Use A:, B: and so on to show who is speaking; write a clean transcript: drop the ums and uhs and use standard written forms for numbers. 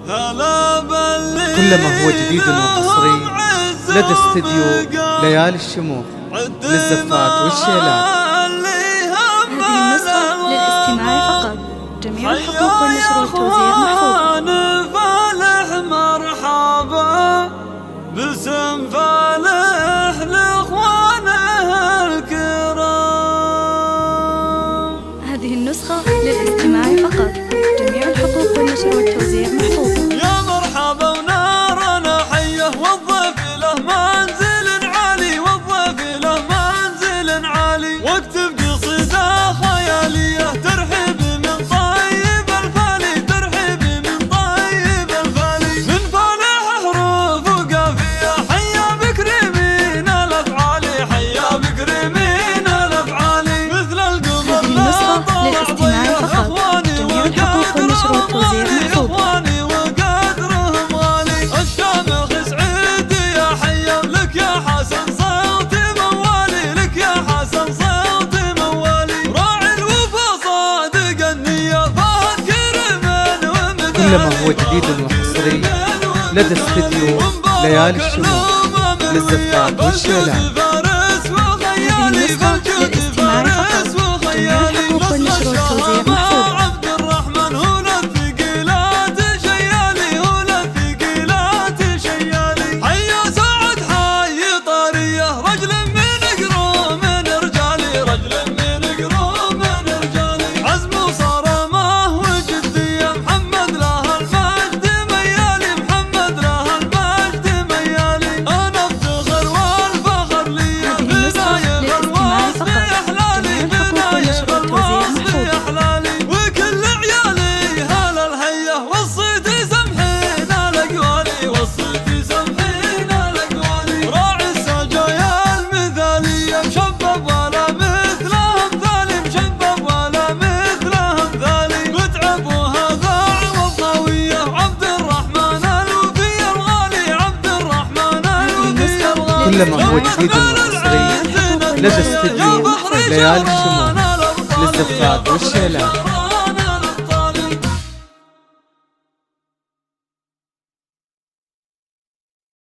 A: كلما هو جديد وحصري لدى استديو ليالي الشموخ للزفات والشيلات.
B: هذه النسخة للاستماع فقط. جميع الحقوق والنشر والتوزيع محفوظ.
C: فالح مرحبا باسم فالح لاخوانه الكرام.
B: هذه النسخة للاستماع فقط. جميع الحقوق والنشر والتوزيع محفوظة.
C: يا مرحبا ونارنا حيه والضيف له منزل عالي، والضيف له منزل عالي. واكتب قصيدة خيالية ترحب من طيب الفالي، ترحب من طيب الفالي. من فالح حروف وقافية حيا بكريمين الافعالي، حيا بكريمين الافعالي. مثل القمر لا طلع ضيق اخواني
B: والنشر والتوزيع محفوظ.
C: وقدرهم غالي. الشامخ سعيد يا حيا لك يا حسن صوتي موالي، لك يا حسن صوتي موالي. راعي الوفا صادق النية فهد كريم ومثال.
A: كلما هو جديد وحصري لدى استديو ليالي الشموخ للزفات والشيلات.
B: هذه النسخة للاستماع فقط. جميع الحقوق والنشر والتوزيع محفوظة.
A: كلما هو جديد وحصري لدى استديو ليالي الشموخ للزفات والشيلات.